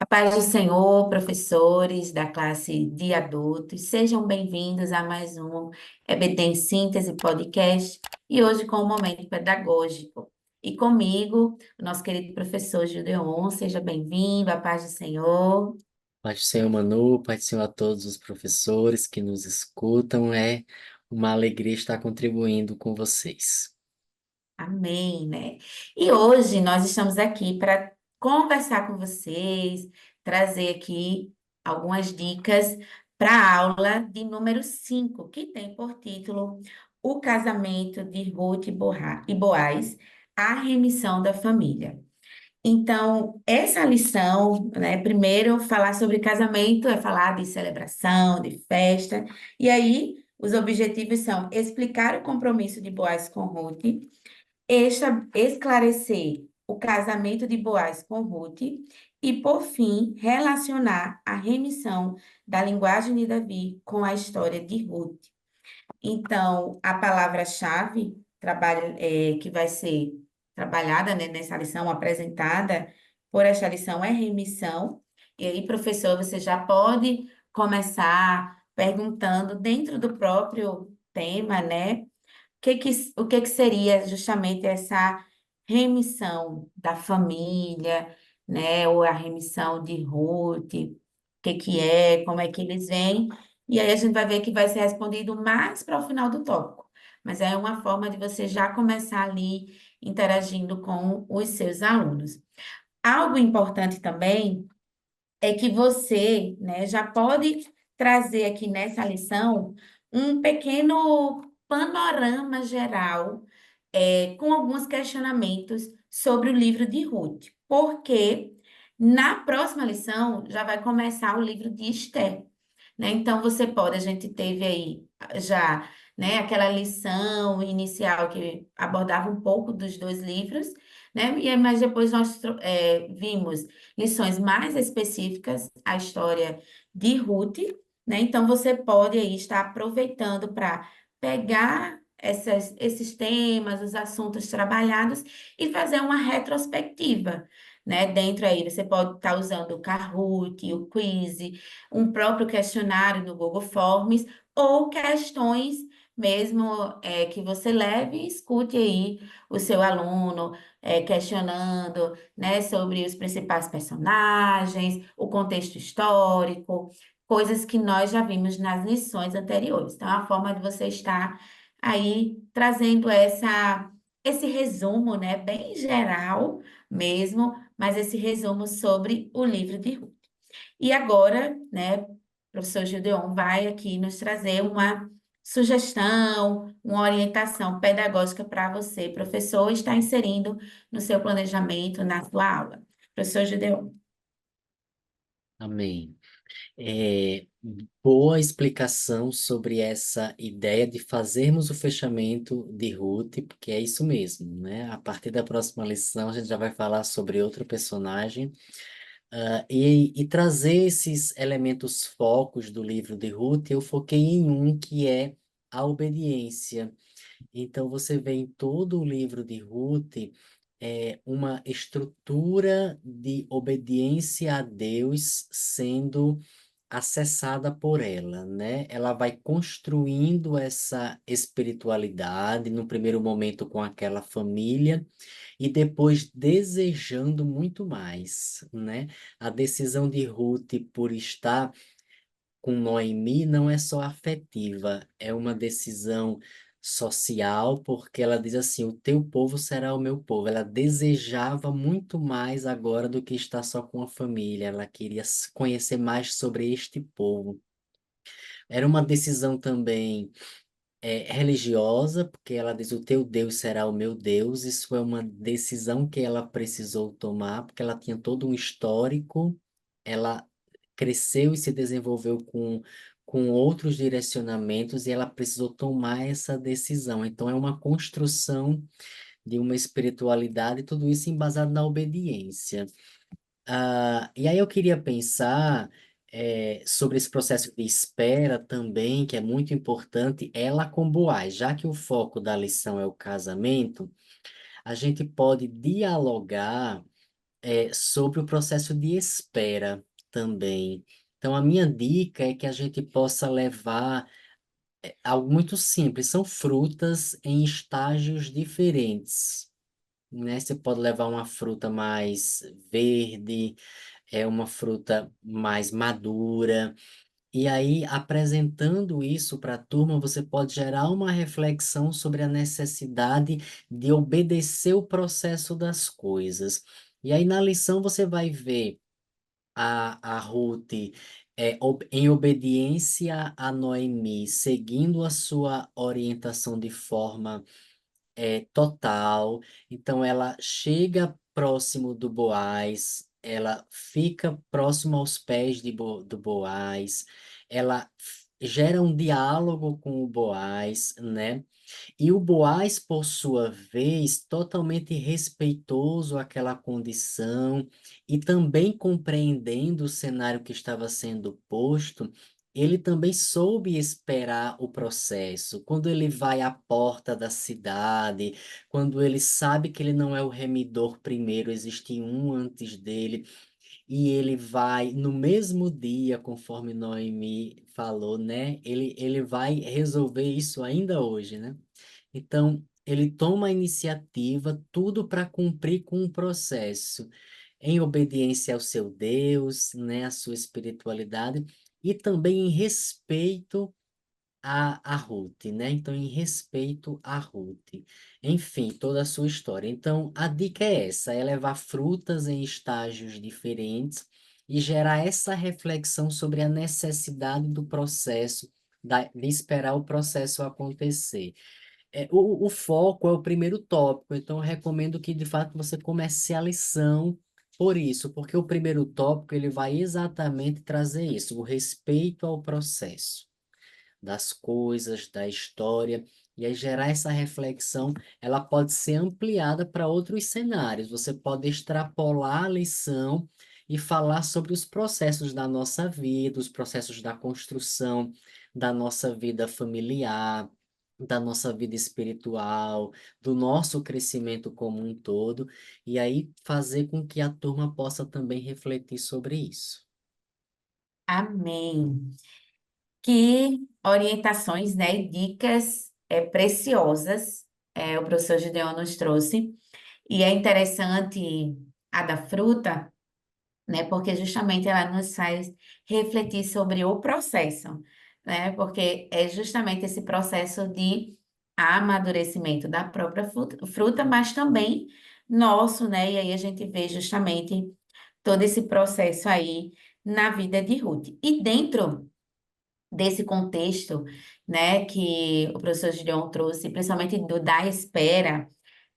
A paz do Senhor, professores da classe de adultos, sejam bem-vindos a mais um EBD em Síntese Podcast e hoje com o momento pedagógico. E comigo, o nosso querido professor Gideon, seja bem-vindo, a paz do Senhor. Pai do Senhor Manu, Pai do Senhor a todos os professores que nos escutam, é uma alegria estar contribuindo com vocês. Amém, né? E hoje nós estamos aqui para conversar com vocês, trazer aqui algumas dicas para a aula de número 5, que tem por título O Casamento de Ruth e Boaz, a Remissão da Família. Então, essa lição, né, primeiro falar sobre casamento é falar de celebração, de festa, e aí os objetivos são explicar o compromisso de Boaz com Ruth, esclarecer o casamento de Boaz com Ruth e, por fim, relacionar a remissão da linguagem de Davi com a história de Ruth. Então, a palavra-chave que vai ser trabalhada, né, nessa lição, apresentada por esta lição, é remissão. E aí, professor, você já pode começar perguntando dentro do próprio tema, né? O que que seria justamente essa remissão da família, né? Ou a remissão de Ruth, o que que é, como é que eles vêm, e aí a gente vai ver que vai ser respondido mais para o final do tópico. Mas é uma forma de você já começar ali interagindo com os seus alunos. Algo importante também é que você, né, já pode trazer aqui nessa lição um pequeno panorama geral, com alguns questionamentos sobre o livro de Ruth, porque na próxima lição já vai começar o livro de Esther, né? Então você pode, a gente teve aí já, né, aquela lição inicial que abordava um pouco dos dois livros, né? Mas depois nós vimos lições mais específicas, a história de Ruth, né? Então você pode aí estar aproveitando para pegar esses temas, os assuntos trabalhados e fazer uma retrospectiva, né? Dentro aí, você pode estar usando o Kahoot, o Quiz, um próprio questionário no Google Forms ou questões mesmo que você leve e escute aí o seu aluno questionando, né, sobre os principais personagens, o contexto histórico, coisas que nós já vimos nas lições anteriores. Então, é uma forma de você estar aí trazendo esse resumo, né, bem geral mesmo, mas esse resumo sobre o livro de Ruth. E agora, né, o professor Gideon vai aqui nos trazer uma sugestão, uma orientação pedagógica para você, professor, estar inserindo no seu planejamento, na sua aula. Professor Gideon. Amém. É, boa explicação sobre essa ideia de fazermos o fechamento de Ruth, porque é isso mesmo, né? A partir da próxima lição, a gente já vai falar sobre outro personagem, e trazer esses elementos focos do livro de Ruth, eu foquei em um que é a obediência. Então, você vê em todo o livro de Ruth uma estrutura de obediência a Deus sendo acessada por ela, né? Ela vai construindo essa espiritualidade, no primeiro momento com aquela família, e depois desejando muito mais, né? A decisão de Ruth por estar com Noemi não é só afetiva, é uma decisão social, porque ela diz assim: o teu povo será o meu povo. Ela desejava muito mais agora do que estar só com a família, ela queria conhecer mais sobre este povo. Era uma decisão também religiosa, porque ela diz: o teu Deus será o meu Deus. Isso é uma decisão que ela precisou tomar, porque ela tinha todo um histórico, ela cresceu e se desenvolveu com outros direcionamentos e ela precisou tomar essa decisão. Então, é uma construção de uma espiritualidade, tudo isso embasado na obediência. E aí eu queria pensar sobre esse processo de espera também, que é muito importante, ela com Boaz, já que o foco da lição é o casamento, a gente pode dialogar sobre o processo de espera também. Então, a minha dica é que a gente possa levar algo muito simples, são frutas em estágios diferentes, né? Você pode levar uma fruta mais verde, uma fruta mais madura, e aí, apresentando isso para a turma, você pode gerar uma reflexão sobre a necessidade de obedecer o processo das coisas. E aí, na lição, você vai ver a Ruth em obediência a Noemi, seguindo a sua orientação de forma total. Então, ela chega próximo do Boaz, ela fica próximo aos pés do Boaz, ela gera um diálogo com o Boaz, né? E o Boaz, por sua vez, totalmente respeitoso àquela condição e também compreendendo o cenário que estava sendo posto, ele também soube esperar o processo. Quando ele vai à porta da cidade, quando ele sabe que ele não é o remidor primeiro, existe um antes dele, e ele vai no mesmo dia, conforme Noemi falou, né? Ele vai resolver isso ainda hoje, né? Então, ele toma a iniciativa, tudo para cumprir com o processo, em obediência ao seu Deus, né, à sua espiritualidade, e também em respeito a Ruth, né? Então, em respeito a Ruth. Enfim, toda a sua história. Então, a dica é essa, é levar frutas em estágios diferentes e gerar essa reflexão sobre a necessidade do processo, de esperar o processo acontecer. O foco é o primeiro tópico, então eu recomendo que de fato você comece a lição por isso, porque o primeiro tópico ele vai exatamente trazer isso, o respeito ao processo das coisas, da história, e aí gerar essa reflexão, ela pode ser ampliada para outros cenários. Você pode extrapolar a lição e falar sobre os processos da nossa vida, os processos da construção da nossa vida familiar, da nossa vida espiritual, do nosso crescimento como um todo, e aí fazer com que a turma possa também refletir sobre isso. Amém. Que orientações, né, e dicas preciosas o professor Gideon nos trouxe. E é interessante a da fruta, né, porque justamente ela nos faz refletir sobre o processo, né, porque é justamente esse processo de amadurecimento da própria fruta, mas também nosso, né, e aí a gente vê justamente todo esse processo aí na vida de Ruth. E dentro desse contexto, né, que o professor Gideon trouxe, principalmente da espera,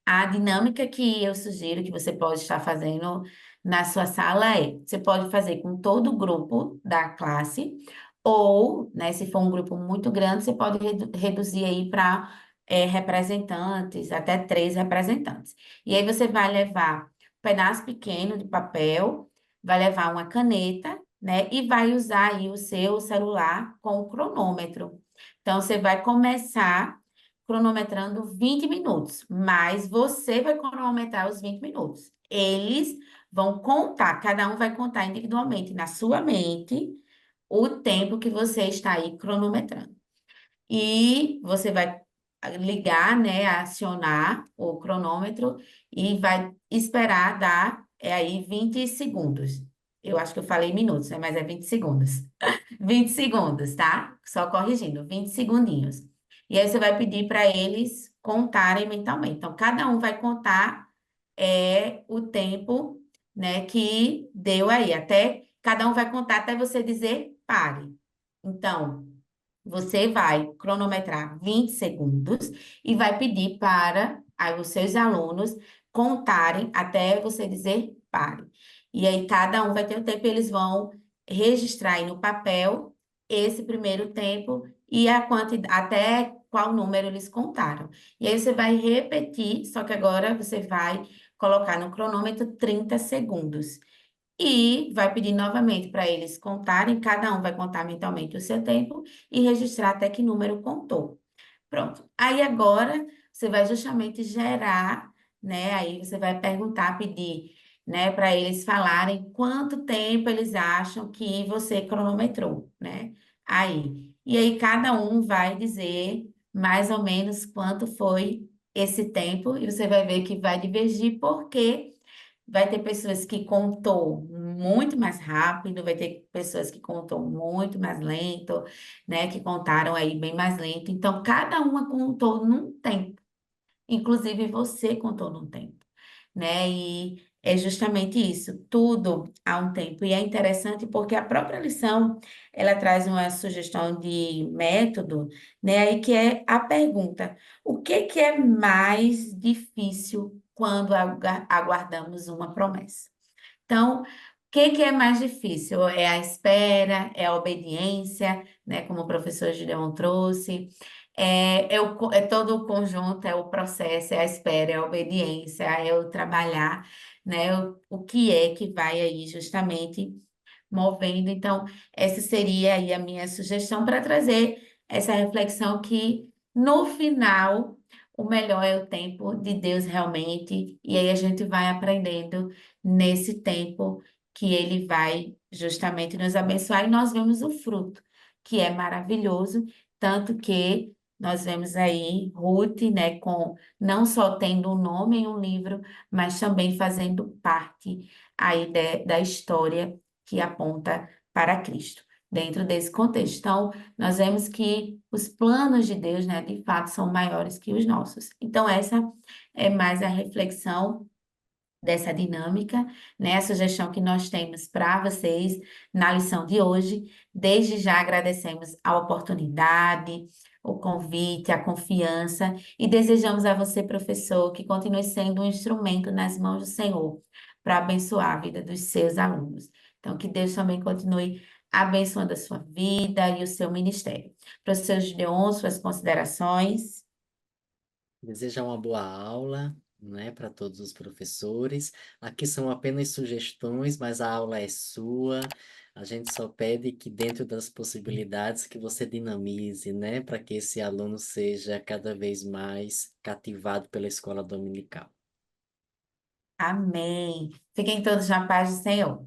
a dinâmica que eu sugiro que você pode estar fazendo na sua sala você pode fazer com todo o grupo da classe, ou, né, se for um grupo muito grande, você pode reduzir aí para representantes, até 3 representantes. E aí você vai levar um pedaço pequeno de papel, vai levar uma caneta, né, e vai usar aí o seu celular com o cronômetro. Então, você vai começar cronometrando 20 minutos, mas você vai cronometrar os 20 minutos. Eles vão contar, cada um vai contar individualmente na sua mente o tempo que você está aí cronometrando. E você vai ligar, né, acionar o cronômetro e vai esperar dar aí 20 segundos. Eu acho que eu falei minutos, né, mas é 20 segundos. 20 segundos, tá? Só corrigindo, 20 segundinhos. E aí você vai pedir para eles contarem mentalmente. Então, cada um vai contar o tempo, né, que deu aí. Até cada um vai contar até você dizer pare. Então, você vai cronometrar 20 segundos e vai pedir para aí, os seus alunos contarem até você dizer pare. E aí cada um vai ter o tempo, eles vão registrar aí no papel esse primeiro tempo e a quantidade, até qual número eles contaram. E aí você vai repetir, só que agora você vai colocar no cronômetro 30 segundos. E vai pedir novamente para eles contarem, cada um vai contar mentalmente o seu tempo e registrar até que número contou. Pronto. Aí agora você vai justamente gerar, né? Aí você vai perguntar, pedir. né, para eles falarem quanto tempo eles acham que você cronometrou, né? E aí cada um vai dizer mais ou menos quanto foi esse tempo e você vai ver que vai divergir porque vai ter pessoas que contou muito mais rápido, vai ter pessoas que contou muito mais lento, né, que contaram aí bem mais lento. Então cada uma contou num tempo. Inclusive você contou num tempo, né? E é justamente isso, tudo há um tempo. E é interessante porque a própria lição, ela traz uma sugestão de método, né? Aí que é a pergunta: o que que é mais difícil quando aguardamos uma promessa? Então, o que que é mais difícil? É a espera, é a obediência, né? Como o professor Gideon trouxe. É todo o conjunto, é o processo, é a espera, é a obediência, é o trabalhar, né? O que é que vai aí justamente movendo. Então, essa seria aí a minha sugestão para trazer essa reflexão que no final o melhor é o tempo de Deus realmente, e aí a gente vai aprendendo nesse tempo que ele vai justamente nos abençoar e nós vemos o fruto, que é maravilhoso, tanto que nós vemos aí Ruth, né, com não só tendo um nome em um livro, mas também fazendo parte aí da história que aponta para Cristo, dentro desse contexto. Então, nós vemos que os planos de Deus, né, de fato, são maiores que os nossos. Então, essa é mais a reflexão dessa dinâmica, né? A sugestão que nós temos para vocês na lição de hoje. Desde já agradecemos a oportunidade, o convite, a confiança e desejamos a você, professor, que continue sendo um instrumento nas mãos do Senhor para abençoar a vida dos seus alunos. Então, que Deus também continue abençoando a sua vida e o seu ministério. Professor Gideon, suas considerações. Desejar uma boa aula, né, para todos os professores. Aqui são apenas sugestões, mas a aula é sua. A gente só pede que dentro das possibilidades que você dinamize, né, para que esse aluno seja cada vez mais cativado pela escola dominical. Amém. Fiquem todos na paz do Senhor.